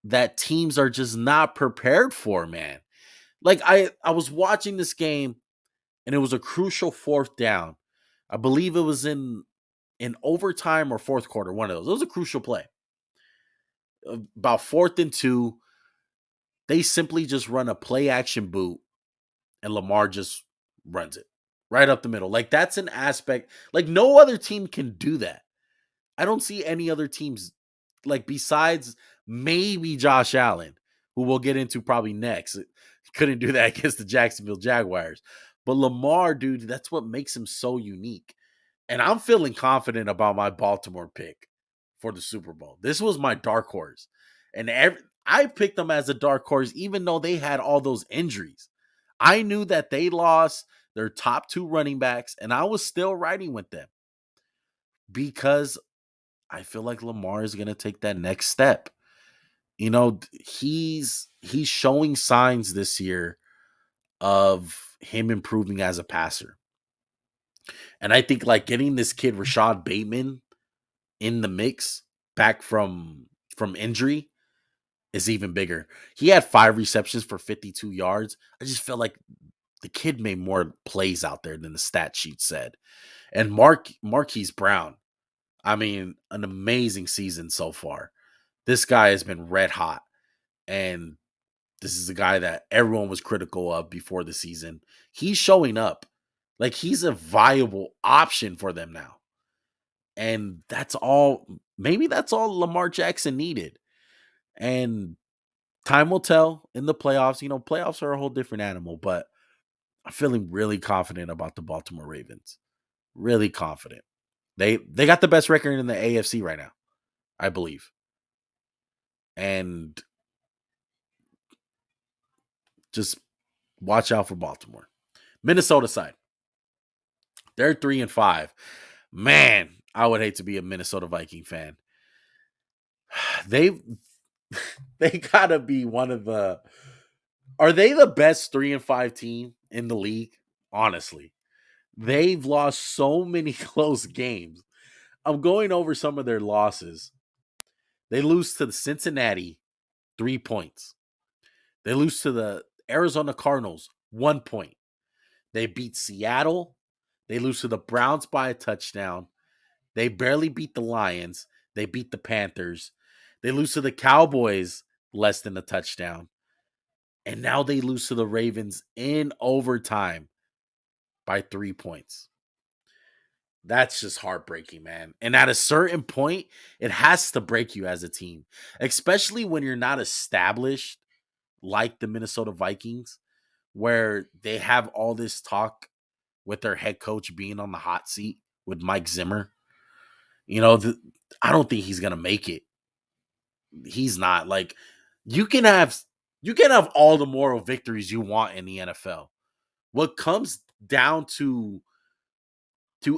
S1: that teams are just not prepared for, man. Like I was watching this game and it was a crucial 4th down. I believe it was in overtime or 4th quarter, one of those. It was a crucial play. About 4th and 2, they simply just run a play action boot and Lamar just runs it right up the middle. Like that's an aspect, like no other team can do that. I don't see any other teams, like besides maybe Josh Allen, who we'll get into probably next. Couldn't do that against the Jacksonville Jaguars. But Lamar, dude, that's what makes him so unique. And I'm feeling confident about my Baltimore pick for the Super Bowl. This was my dark horse. And I picked them as a dark horse, even though they had all those injuries. I knew that they lost their top 2 running backs, and I was still riding with them because I feel like Lamar is going to take that next step. You know, he's showing signs this year of him improving as a passer. And I think like getting this kid Rashad Bateman in the mix back from injury is even bigger. He had 5 receptions for 52 yards. I just felt like the kid made more plays out there than the stat sheet said. And Marquise Brown, I mean, an amazing season so far. This guy has been red hot. And this is a guy that everyone was critical of before the season. He's showing up. Like he's a viable option for them now. And that's all, maybe that's all Lamar Jackson needed. And time will tell in the playoffs. You know, playoffs are a whole different animal, but I'm feeling really confident about the Baltimore Ravens. Really confident. They got the best record in the AFC right now, I believe. And just watch out for Baltimore. Minnesota side. They're 3-5. Man, I would hate to be a Minnesota Viking fan. They they gotta be one of the. Are they the best 3-5 team in the league? Honestly, they've lost so many close games. I'm going over some of their losses. They lose to the Cincinnati, 3 points. They lose to the Arizona Cardinals, 1 point. They beat Seattle. They lose to the Browns by a touchdown. They barely beat the Lions. They beat the Panthers. They lose to the Cowboys less than a touchdown. And now they lose to the Ravens in overtime by 3 points. That's just heartbreaking, man. And at a certain point, it has to break you as a team, especially when you're not established like the Minnesota Vikings, where they have all this talk with their head coach being on the hot seat with Mike Zimmer. You know, I don't think he's gonna make it. He's not. Like, you can have all the moral victories you want in the NFL. What comes down to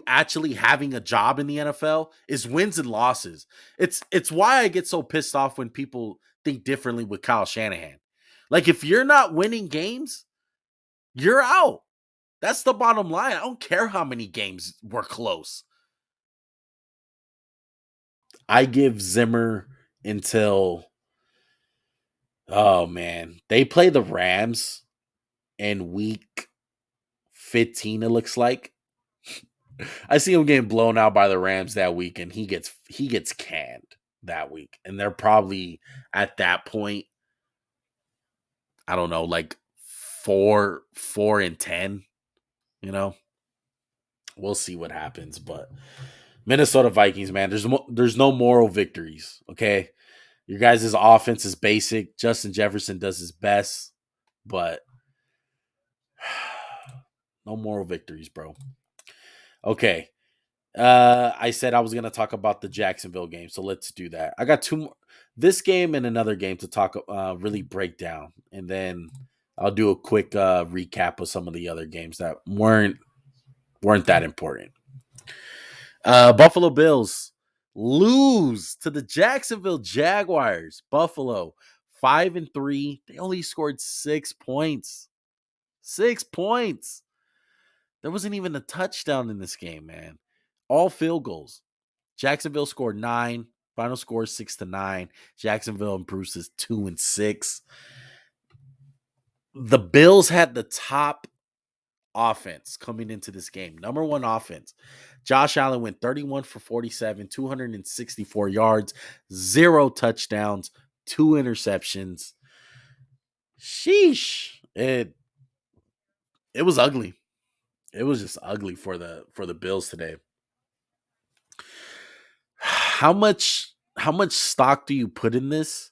S1: actually having a job in the NFL is wins and losses. It's why I get so pissed off when people think differently with Kyle Shanahan. Like, if you're not winning games, you're out. That's the bottom line. I don't care how many games were close. I give Zimmer until, oh man, they play the Rams in week 15, it looks like. I see him getting blown out by the Rams that week, and he gets canned that week. And they're probably at that point, I don't know, like 4-10, you know. We'll see what happens, but Minnesota Vikings, man, there's no moral victories, okay? Your guys' offense is basic. Justin Jefferson does his best, but no moral victories, bro. Okay. I said I was gonna talk about the Jacksonville game, so let's do that. I got two more, this game and another game to talk, really break down, and then I'll do a quick recap of some of the other games that weren't that important. Buffalo Bills lose to the Jacksonville Jaguars. Buffalo 5-3. They only scored 6 points. 6 points. There wasn't even a touchdown in this game, man. All field goals. Jacksonville scored 9. Final score 6-9. Jacksonville improves to 2-6. The Bills had the top offense coming into this game. Number one offense. Josh Allen went 31 for 47, 264 yards, 0 touchdowns, 2 interceptions. Sheesh. It was ugly. It was just ugly for the Bills today. How much stock do you put in this?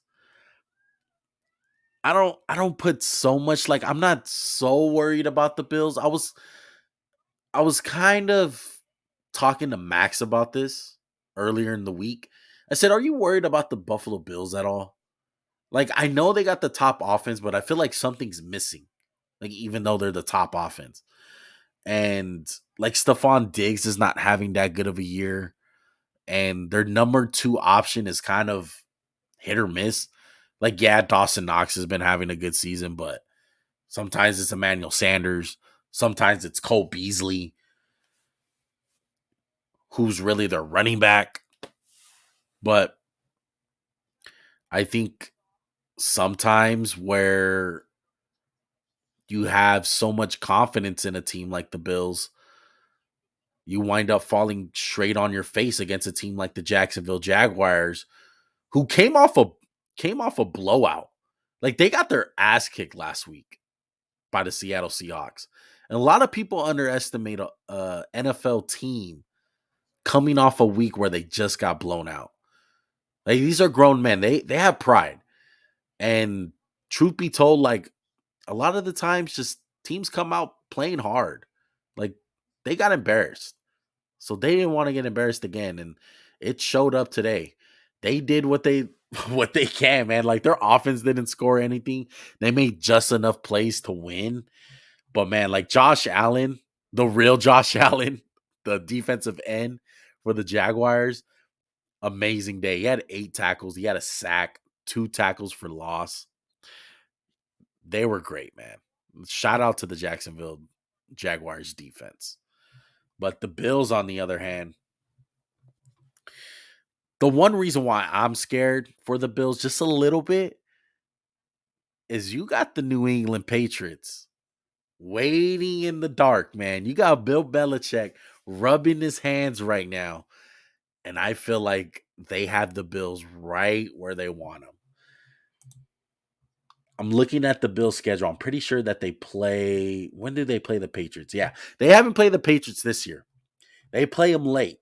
S1: I don't put so much. Like, I'm not so worried about the Bills. I was kind of talking to Max about this earlier in the week. I said, "Are you worried about the Buffalo Bills at all?" Like, I know they got the top offense, but I feel like something's missing. Like, even though they're the top offense. And like, Stephon Diggs is not having that good of a year. And their number 2 option is kind of hit or miss. Like, yeah, Dawson Knox has been having a good season, but sometimes it's Emmanuel Sanders. Sometimes it's Cole Beasley, who's really their running back. But I think sometimes where you have so much confidence in a team like the Bills, you wind up falling straight on your face against a team like the Jacksonville Jaguars, who came off a blowout. Like, they got their ass kicked last week by the Seattle Seahawks. And a lot of people underestimate a NFL team coming off a week where they just got blown out. Like, these are grown men. They have pride. And truth be told, like, a lot of the times just teams come out playing hard. Like, they got embarrassed. So they didn't want to get embarrassed again. And it showed up today. They did what they can, man. Like, their offense didn't score anything. They made just enough plays to win. But man, like, Josh Allen, the real Josh Allen, the defensive end for the Jaguars, amazing day. He had 8 tackles. He had a sack, 2 tackles for loss. They were great, man. Shout out to the Jacksonville Jaguars defense. But the Bills, on the other hand, the one reason why I'm scared for the Bills just a little bit is you got the New England Patriots waiting in the dark, man. You got Bill Belichick rubbing his hands right now. And I feel like they have the Bills right where they want them. I'm looking at the Bills schedule. I'm pretty sure that they play. When do they play the Patriots? Yeah, they haven't played the Patriots this year. They play them late.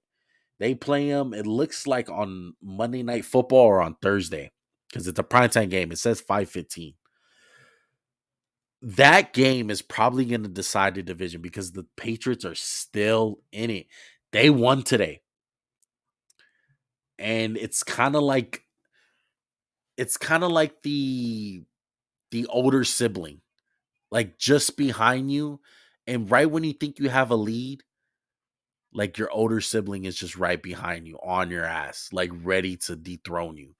S1: They play them, it looks like on Monday Night Football or on Thursday because it's a primetime game. It says 5:15. That game is probably going to decide the division because the Patriots are still in it. They won today. And it's kind of like the older sibling, like just behind you, and right when you think you have a lead, like your older sibling is just right behind you on your ass, like ready to dethrone you.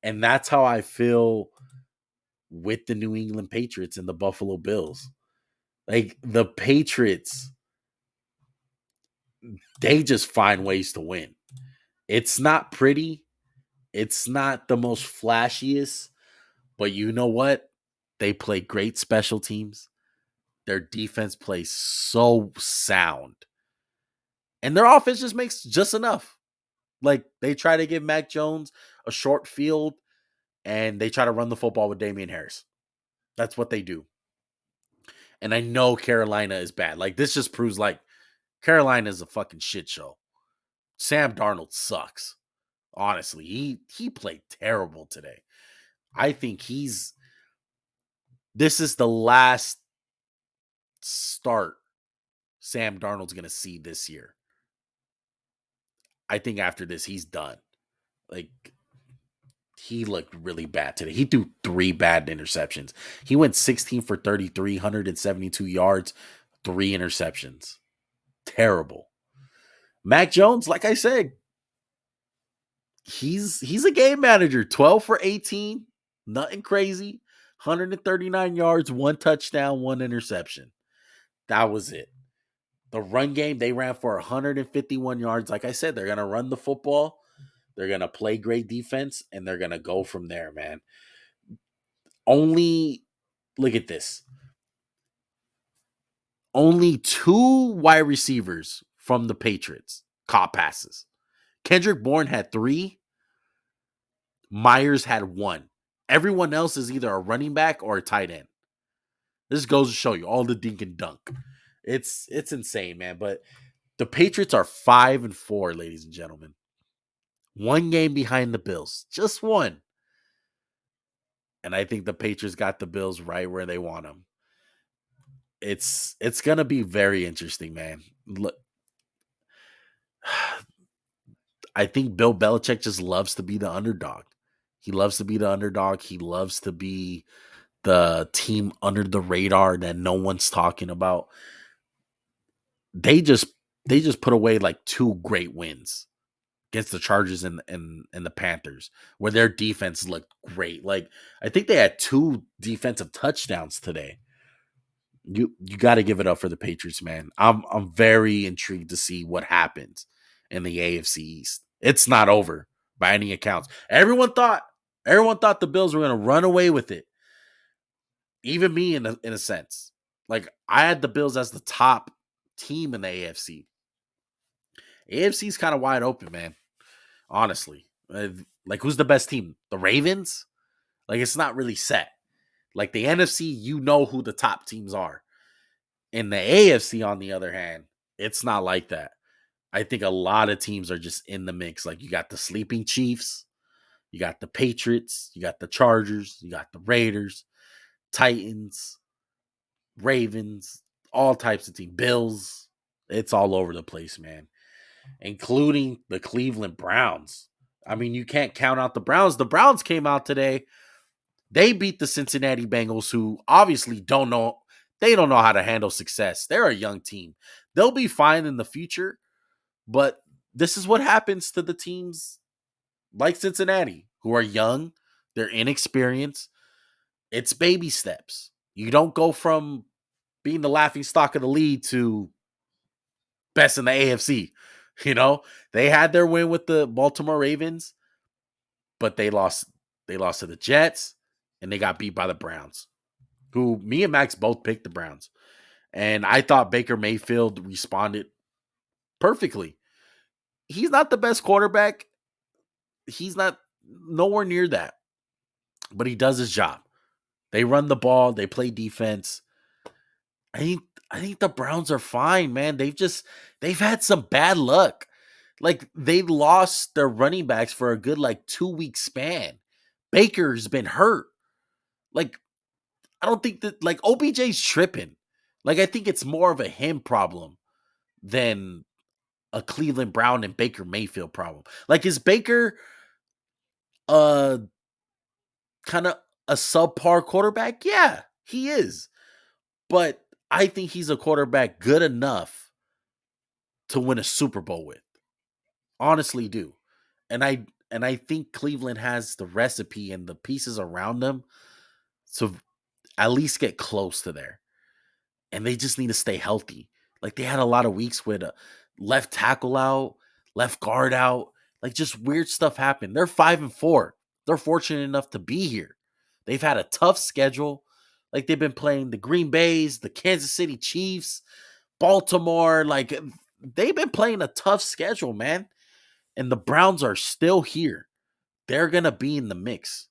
S1: And that's how I feel with the New England Patriots and the Buffalo Bills. Like the Patriots, they just find ways to win. It's not pretty. It's not the most flashiest, but you know what? They play great special teams. Their defense plays so sound. And their offense just makes just enough. Like they try to give Mac Jones a short field and they try to run the football with Damian Harris. That's what they do. And I know Carolina is bad. Like this just proves like Carolina is a fucking shit show. Sam Darnold sucks. Honestly, he played terrible today. I think this is the last start Sam Darnold's going to see this year. I think after this he's done. Like he looked really bad today. He threw 3 bad interceptions. He went 16 for 33, 172 yards, 3 interceptions. Terrible. Mac Jones, like I said, he's a game manager. 12 for 18, nothing crazy. 139 yards, 1 touchdown, 1 interception. That was it. The run game, they ran for 151 yards. Like I said, they're going to run the football. They're going to play great defense, and they're going to go from there, man. Only, look at this. Only 2 wide receivers from the Patriots caught passes. Kendrick Bourne had 3. Myers had 1. Everyone else is either a running back or a tight end. This goes to show you all the dink and dunk. It's insane, man. But the Patriots are 5-4, ladies and gentlemen. 1 game behind the Bills. Just 1. And I think the Patriots got the Bills right where they want them. It's gonna be very interesting, man. Look, I think Bill Belichick just loves to be the underdog. He loves to be the underdog. He loves to be the team under the radar that no one's talking about. They just put away like 2 great wins against the Chargers and the Panthers, where their defense looked great. Like I think they had 2 defensive touchdowns today. You got to give it up for the Patriots, man. I'm very intrigued to see what happens in the AFC East. It's not over by any accounts. Everyone thought the Bills were going to run away with it. Even me in a sense. Like I had the Bills as the top team in the AFC. AFC is kind of wide open, man. Honestly. Like who's the best team? The Ravens? Like it's not really set. Like the NFC, you know who the top teams are. In the AFC, on the other hand, it's not like that. I think a lot of teams are just in the mix. Like you got the sleeping Chiefs, you got the Patriots, you got the Chargers, you got the Raiders, Titans, Ravens, all types of teams, Bills. It's all over the place, man, including the Cleveland Browns. I mean, you can't count out the Browns. The Browns came out today. They beat the Cincinnati Bengals, who obviously don't know how to handle success. They're a young team. They'll be fine in the future, But this is what happens to the teams like Cincinnati, who are young, they're inexperienced. It's baby steps. You don't go from being the laughing stock of the league to best in the AFC. You know, they had their win with the Baltimore Ravens, but they lost. They lost to the Jets, and they got beat by the Browns, who me and Max both picked the Browns. And I thought Baker Mayfield responded perfectly. He's not the best quarterback. He's not nowhere near that, but he does his job. They run the ball, they play defense. I think I think the Browns are fine, man. They've had some bad luck. Like they lost their running backs for a good like 2 week span. Baker's been hurt. Like I don't think that like OBJ's tripping. Like I think it's more of a him problem than a Cleveland Brown and Baker Mayfield problem. Like is Baker uh kind of a subpar quarterback? Yeah, he is. But I think he's a quarterback good enough to win a Super Bowl with. Honestly do. And I think Cleveland has the recipe and the pieces around them to at least get close to there. And they just need to stay healthy. Like they had a lot of weeks with a left tackle out, left guard out, like just weird stuff happened. They're 5-4. They're fortunate enough to be here. They've had a tough schedule. Like they've been playing the Green Bays, the Kansas City Chiefs, Baltimore. Like they've been playing a tough schedule, man. And the Browns are still here. They're going to be in the mix.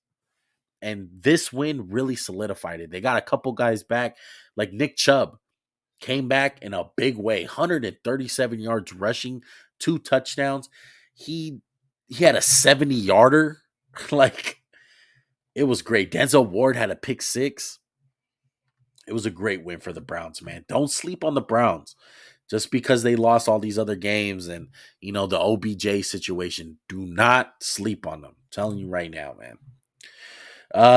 S1: And this win really solidified it. They got a couple guys back, like Nick Chubb came back in a big way. 137 yards rushing, 2 touchdowns. He had a 70-yarder. Like it was great. Denzel Ward had a pick six. It was a great win for the Browns, man. Don't sleep on the Browns. Just because they lost all these other games and the OBJ situation, do not sleep on them. I'm telling you right now, man.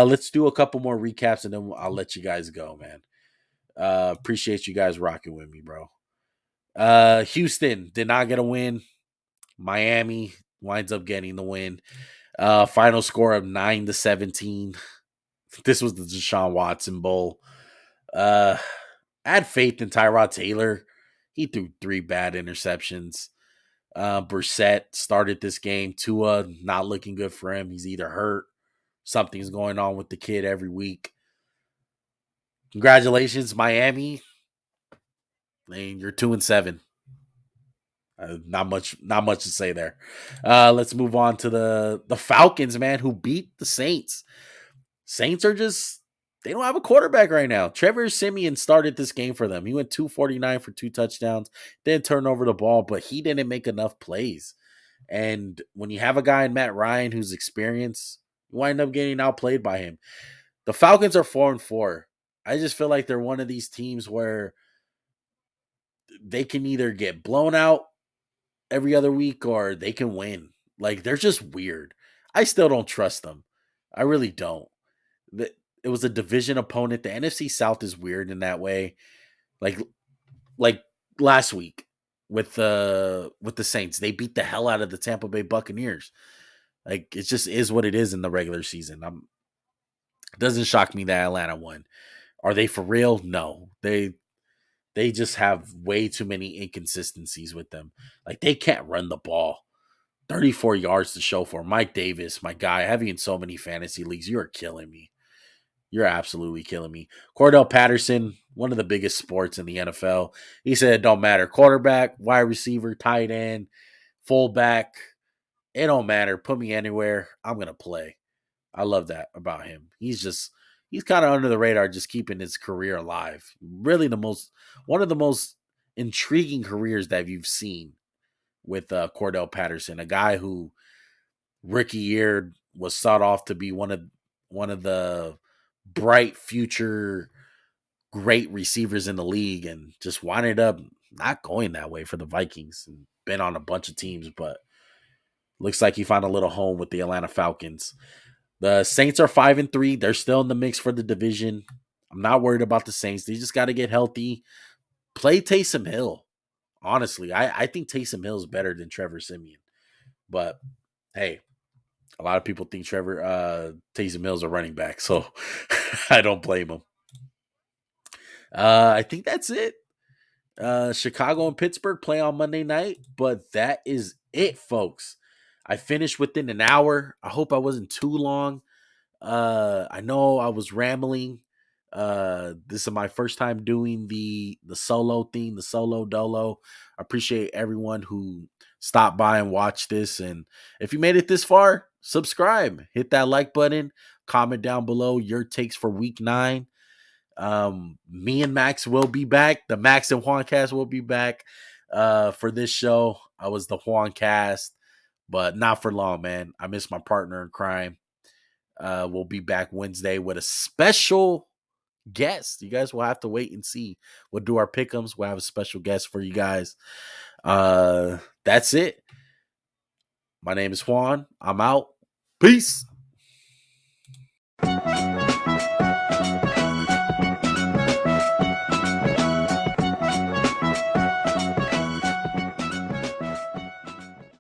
S1: Let's do a couple more recaps and then I'll let you guys go, man. Appreciate you guys rocking with me, bro. Houston did not get a win. Miami winds up getting the win. Final score of 9-17. This was the Deshaun Watson Bowl. I had faith in Tyrod Taylor. He threw 3 bad interceptions. Brissett started this game. Tua not looking good for him. He's either hurt, something's going on with the kid every week. Congratulations, Miami. You're 2-7. Not much to say there. Let's move on to the Falcons, man, who beat the Saints. Saints are just they don't have a quarterback right now. Trevor Siemian started this game for them. He went 249 for 2 touchdowns, didn't turn over the ball, but he didn't make enough plays. And when you have a guy in Matt Ryan who's experienced, you wind up getting outplayed by him. The Falcons are 4-4. I just feel like they're one of these teams where they can either get blown out every other week or they can win. Like they're just weird. I still don't trust them. I really don't. It was a division opponent. The NFC South is weird in that way. Like like last week with the Saints, they beat the hell out of the Tampa Bay Buccaneers. Like it just is what it is in the regular season. It doesn't shock me that Atlanta won. Are they for real? No. They just have way too many inconsistencies with them. Like they can't run the ball. 34 yards to show for Mike Davis, my guy. Having in so many fantasy leagues, you are killing me. You're absolutely killing me. Cordell Patterson, one of the biggest sports in the NFL. He said it don't matter. Quarterback, wide receiver, tight end, fullback. It don't matter. Put me anywhere. I'm gonna play. I love that about him. He's kind of under the radar, just keeping his career alive. Really one of the most intriguing careers that you've seen with Cordell Patterson, a guy who rookie year was sought off to be one of the bright future great receivers in the league and just winded up not going that way for the Vikings and been on a bunch of teams, but looks like he found a little home with the Atlanta Falcons. The Saints are 5-3. They're still in the mix for the division. I'm not worried about the Saints. They just got to get healthy. Play Taysom Hill. honestly. I think Taysom Hill is better than Trevor Siemian. But hey, a lot of people think Taysom Hill's a running back, so I don't blame him. I think that's it. Chicago and Pittsburgh play on Monday night, but that is it, folks. I finished within an hour. I hope I wasn't too long. I know I was rambling. This is my first time doing the solo thing, the solo dolo. I appreciate everyone who stopped by and watched this. And if you made it this far, subscribe, hit that like button, comment down below your takes for week 9. Me and Max will be back. The Max and Juan cast will be back for this show. I was the Juan cast, but not for long, man. I miss my partner in crime. We'll be back Wednesday with a special guest. You guys will have to wait and see. We'll do our pick'ems. We'll have a special guest for you guys. That's it. My name is Juan. I'm out. Peace.